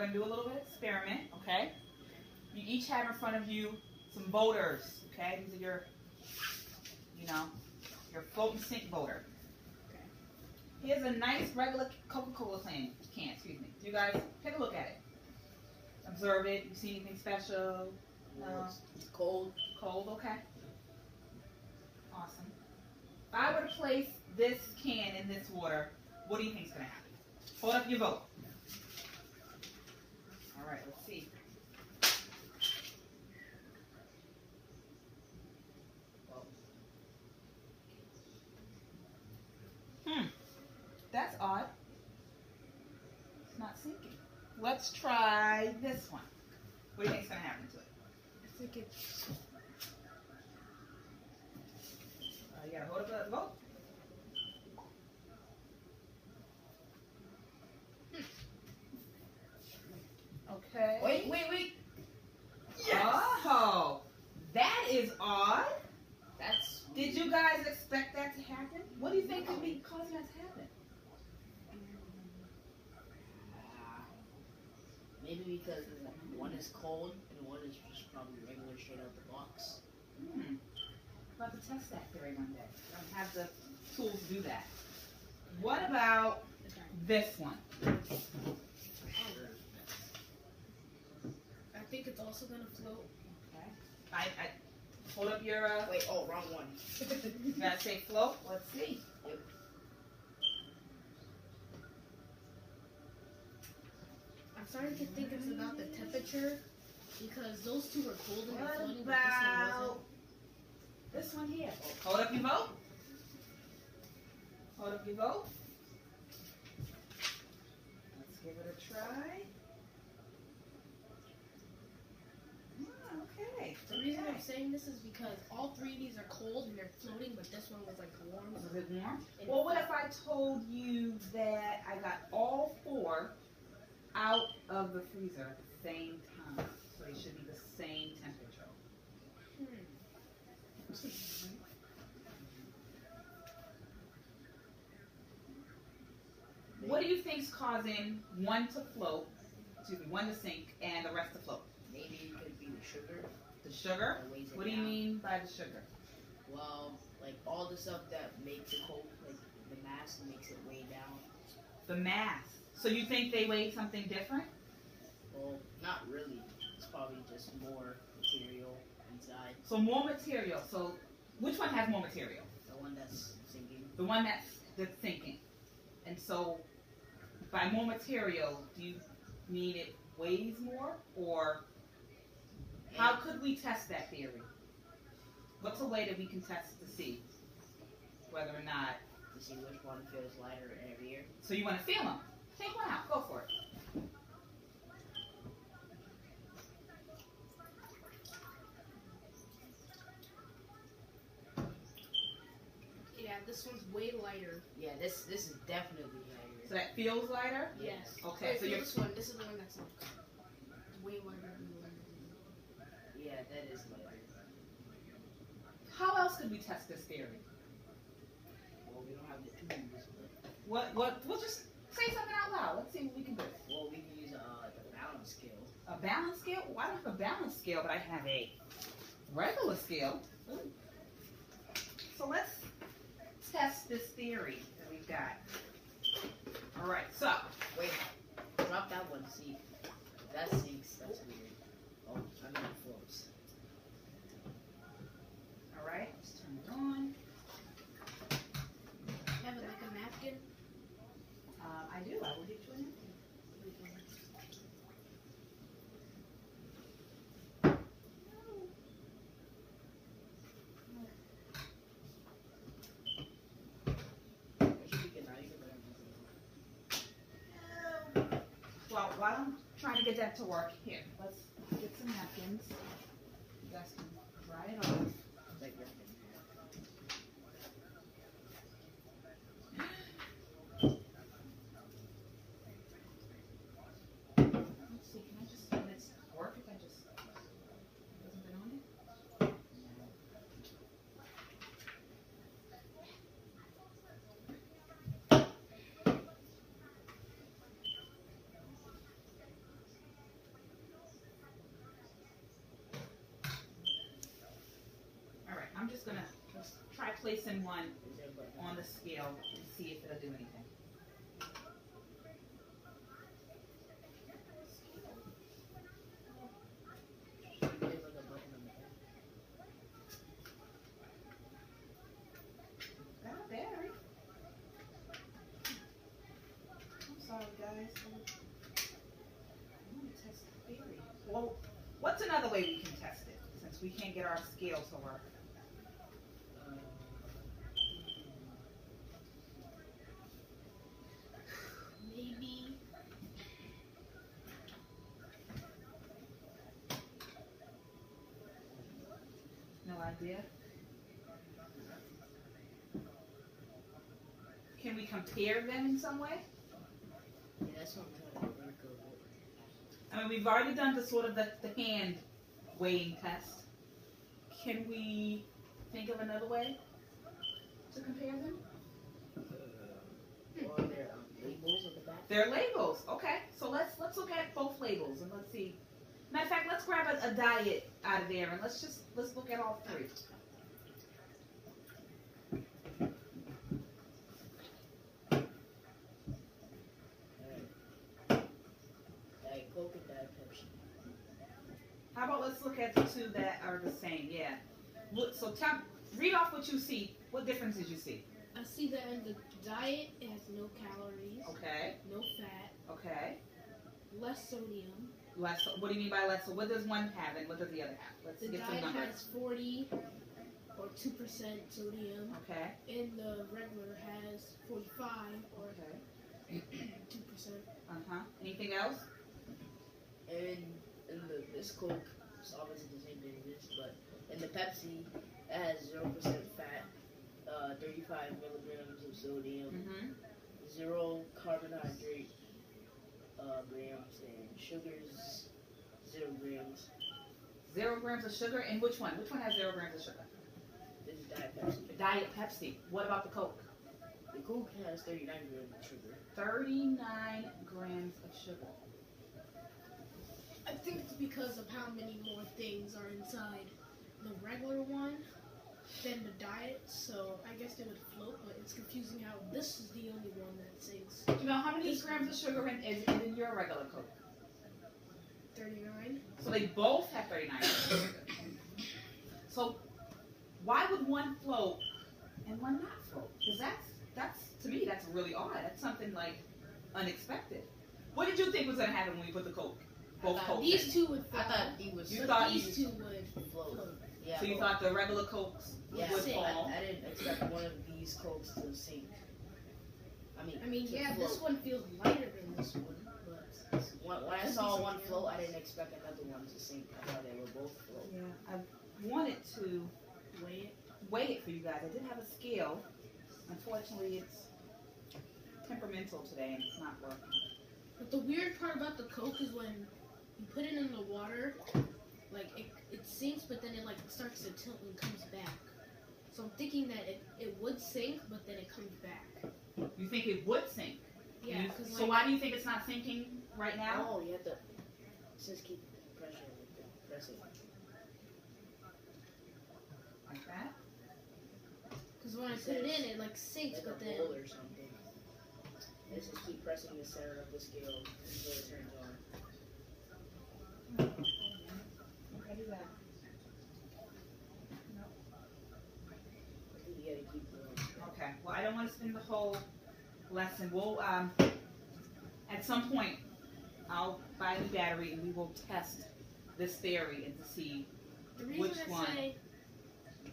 going to do a little bit of experiment, okay? You each have in front of you some voters, okay? These are your, you know, your floating sink voter. Okay. Here's a nice regular Coca-Cola can, excuse me. You guys, take a look at it. Observe it. You see anything special? No. It's cold. Cold, okay. Awesome. If I were to place this can in this water, what do you think is going to happen? Hold up your vote. All right, let's see. That's odd. It's not sinking. Let's try this one. What do you think is going to happen to it? I think it's... You got to hold up the vote. Okay. Wait. Yes. Oh, that is odd. That's... Did you guys expect that to happen? What do you think could be causing that to happen? Maybe because one is cold and one is just probably regular straight out the box. I'm about to test that theory one day. I don't have the tools to do that. What about this one? I think it's also going to float. Okay. I hold up your... Wait, oh, wrong one. You gotta say float. Let's see. Yep. I'm starting to think it's about the temperature because those two were cold and What floating, but about this one wasn't. this one here? Hold up your vote. Hold up your vote. Let's give it a try. Okay. The reason I'm saying this is because all three of these are cold and they're floating, but this one was like warm. Was it warm? Well, what if I told you that I got all four out of the freezer at the same time? So they should be the same temperature. What do you think is causing one to float, one to sink, and the rest to float? Maybe it could be the sugar. The sugar? That weighs it What do you down. mean by the sugar? Well, like all the stuff that makes it cold, like the mass makes it weigh down. The mass. So you think they weigh something different? Well, not really. It's probably just more material inside. So more material. So which one has more material? The one that's sinking. The one that's sinking. And so by more material, do you mean it weighs more? Or how could we test that theory? What's a way that we can test to see whether or not? To see which one feels lighter and heavier. So you want to feel them? Take one out. Go for it. Yeah, this one's way lighter. Yeah, this is definitely lighter. So that feels lighter? Yes. Okay, so Wait, you're... this one. This is the one that's like way lighter than the one. Yeah, that is lighter. How else could we test this theory? Well, we don't have the tubes, but... We'll just say something out loud. Let's see what we can do. Well, we can use the balance scale. A balance scale? Well, I don't have a balance scale, but I have a regular scale. Ooh. So let's test this theory that we've got. All right, so. Wait, drop that one, see. If that sinks, that's weird. Oh, I mean it floats. All right, let's turn it on. Have it like a napkin. I do. I will get you a napkin. Well, while I'm trying to get that to work, here, let's get some napkins. You guys can dry it off. Like that. Let's see, can I just, can this work if I just, doesn't fit on it? gonna try placing one Is there a button? on the scale and see if it'll do anything. There's like a button on the back. Got a battery. I'm sorry, guys. I want to test the theory. Well, what's another way we can test it since we can't get our scale to work? Maybe. No idea. Can we compare them in some way? Yeah, that's what I'm trying to think of. I mean, we've already done the sort of the hand weighing test. Can we think of another way to compare them? Or there labels at the back. They're labels. Okay, so let's look at both labels and let's see. Matter of fact, let's grab a diet out of there and let's look at all three. Diet Coke and Diet Pepsi. How about let's look at the two that are the same? Yeah. Look, so read off what you see. What differences you see? I see that in the diet it has no calories, Okay. no fat, Okay. less sodium. Less. What do you mean by less? So what does one have and what does the other have? Let's The get some diet numbers. has 40 or 2% sodium, Okay. and the regular has 45 or Okay. 2%. Anything else? And in this Coke, it's obviously the same thing as this, but in the Pepsi, it has 0% fat, 35 milligrams of sodium, Mm-hmm. 0 carbohydrate grams, and sugars 0 grams. 0 grams of sugar. And which one? Which one has 0 grams of sugar? This is Diet Pepsi. Diet Pepsi. What about the Coke? The Coke has 39 grams of sugar. 39 grams of sugar. I think it's because of how many more things are inside the regular one than the diet, so I guess they would float, but it's confusing how this is the only one that sinks. Do you know how many grams of sugar is in your regular Coke? 39. So they both have 39 grams of sugar. So why would one float and one not float? Because that's to me that's really odd. That's something like unexpected. What did you think was gonna happen when we put the Coke? Both I thought Cokes. These two would I fall. thought he was. You but thought these two would float. float. Yeah. So you but- thought the regular Cokes Yeah, would sink. fall. I didn't expect one of these Cokes to sink. I mean, to yeah, float. this one feels lighter than this one, but When I saw one float, I didn't expect another one to sink. I thought they were both float. Yeah, I wanted to weigh it. weigh it for you guys. I did have a scale. Unfortunately, it's temperamental today and it's not working. But the weird part about the Coke is when you put it in the water, like it sinks, but then it like starts to tilt and comes back. So I'm thinking that it would sink, but then it comes back. You think it would sink? Yeah, because So why do you think it's not sinking right now? Oh, you have to just keep pressure with it. Press it. Like that? Because when I put it in, it like sinks, Like but a then bowl or something. Let's just keep pressing the center of the scale until it turns on. Okay, do that. I think you gotta keep going. Okay. Well, I don't want to spend the whole lesson. We'll at some point I'll buy a new battery and we will test this theory and to see the reason which I one. say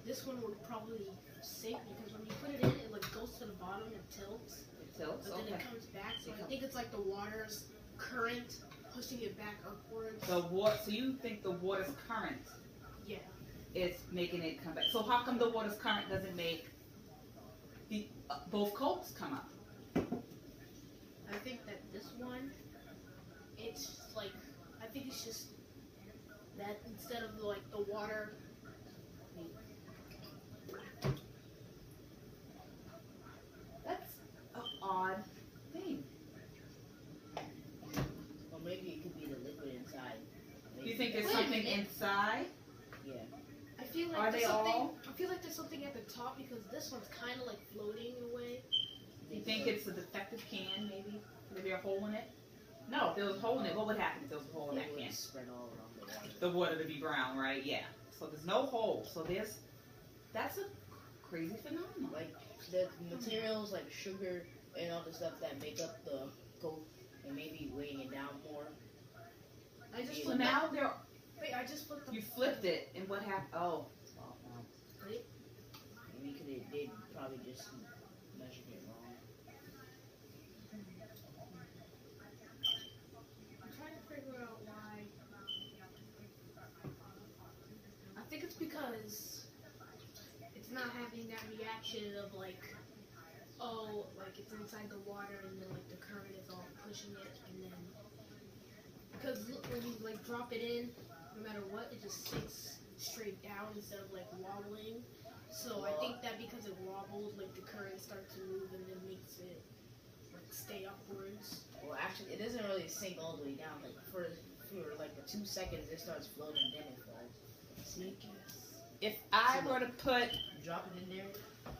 this one would probably sink because when you put it in, it like goes to the bottom and tilts, it tilts. but then Okay. it comes back. So It I comes- think it's like the water's current pushing it back upwards. The water. So you think the water's current Yeah. is making it come back? So how come the water's current doesn't make the both Cokes come up? I think that this one, it's just like, I think it's just that instead of like the water, That's an odd thing. Or maybe it could be the liquid inside. Do you think there's Wait a something minute. inside? Yeah. I feel like Are there's they something, all? I feel like there's something at the top because this one's kind of like floating in a way. You think it's a defective can, maybe? Could there be a hole in it? No, if there was a hole in it, what would happen if there was a hole in It that would can? spread all around the water. The water to be brown, right? Yeah. So there's no hole. So that's a crazy phenomenon. Like the materials like sugar and all the stuff that make up the Coke and maybe weighing it down more. I just So flipped now Wait, I just flipped. you flipped it, and what happened? Oh. Maybe because they probably just measured it wrong. I'm trying to figure out why. I think it's because it's not having that reaction of like, oh, like it's inside the water and then like the current is all pushing it and then because look, when you like drop it in, no matter what, it just sinks straight down instead of like wobbling. So I think that because it wobbles, like the current starts to move and then makes it like stay upwards. Well, actually, it doesn't really sink all the way down. Like for like 2 seconds, it starts floating, then it falls. See? If I So were to put, Drop it in there,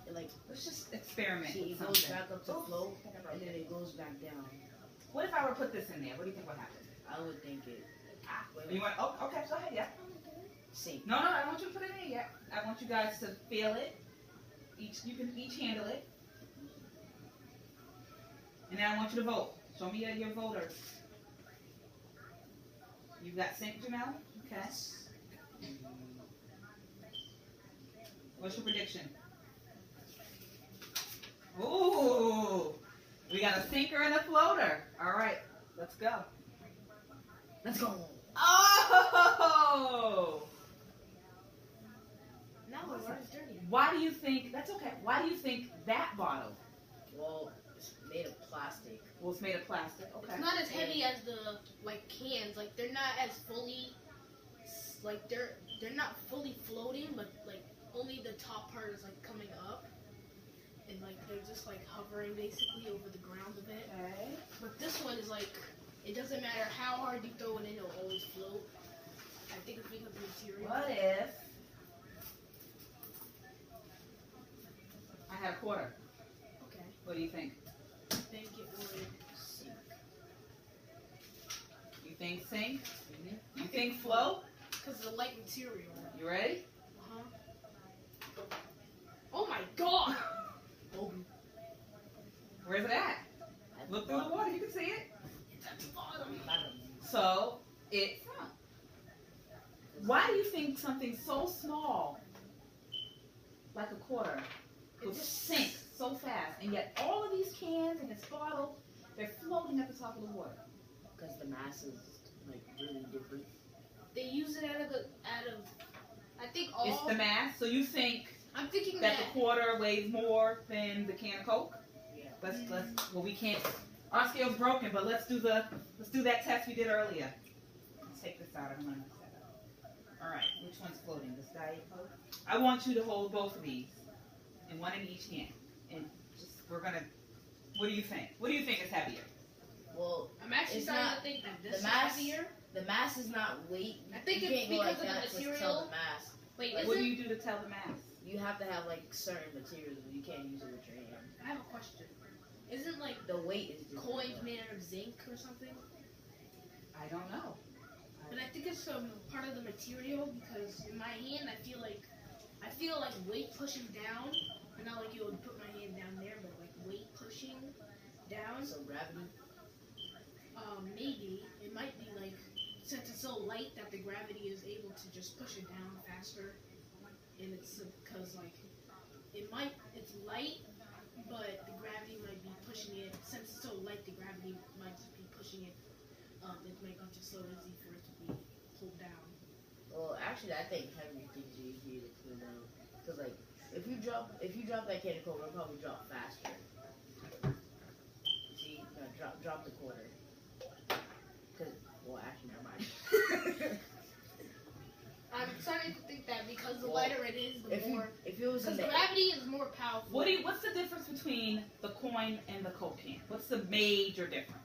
and like let's just experiment see, with it goes something. back up to float, and then it goes back down. What if I were to put this in there? What do you think would happen? I would think it. You want? Oh, okay. Go ahead. Yeah. Sink. No, I don't want you to put it in yet. I want you guys to feel it. You can each handle it. And then I want you to vote. Show me your voters. You've got sink, Jamel? Okay. What's your prediction? Ooh. We got a sinker and a floater. All right. Let's go. Let's go. Oh! Now the water's dirty. Why do you think, that's okay, why do you think that bottle Well, it's made of plastic. was made of plastic? Okay. It's not as heavy as the like cans. Like they're not as fully, like they're not fully floating, but like only the top part is like coming up, and like they're just like hovering basically over the ground a bit. Okay. But this one is like, it doesn't matter how hard you throw it in, it'll always float. I think it's because of the material. What if I had a quarter? Okay. What do you think? I think it would Sink. You think sink? You think float? because of the light material. You ready? Uh-huh. Oh my god! Where's it at? At Look the through the bottom. water, you can see it. It's at the bottom. So, it's front. Why do you think something so small, like a quarter, It would just sink so fast, and yet all of these cans and this bottle, they're floating at the top of the water? Because the mass is like really different. They use it out of I think all. It's the mass. So you think I'm thinking that the quarter weighs more than the can of Coke? Yeah. Well, we can't. Our scale's broken, but let's do that test we did earlier. Let's take this out. I'm gonna mix that up. All right, which one's floating? This Diet Coke. I want you to hold both of these, and one in each hand, and we're gonna. What do you think? What do you think is heavier? Well, I'm actually It's starting not- to think that the this is mass- heavier. the mass is not weight. I think You it's can't go because like of the that to material. tell the mass. Wait, Like, is What do it? you do to tell the mass? You have to have like certain materials. You can't use it with your hand. I have a question. Isn't like The weight is different. coins made out of zinc or something? I don't know. But I think it's part of the material because in my hand I feel like weight pushing down. And not like you would put my hand down there, but like weight pushing down. So gravity. Maybe it might be like since it's so light that the gravity is able to just push it down faster, and it's because like it's light, but the gravity might be pushing it. Since it's so light, the gravity might just be pushing it. It might not just so easy for it to be pulled down. Well, actually, I think heavy things are easier to clean out. Cause like if you drop that can of Coke, it'll probably drop faster. See, no, drop the quarter. Well, actually, never mind. I'm starting to think that because the Well, lighter it is, the more if it was in because the gravity is more powerful. What's the difference between the coin and the Coke can? What's the major difference?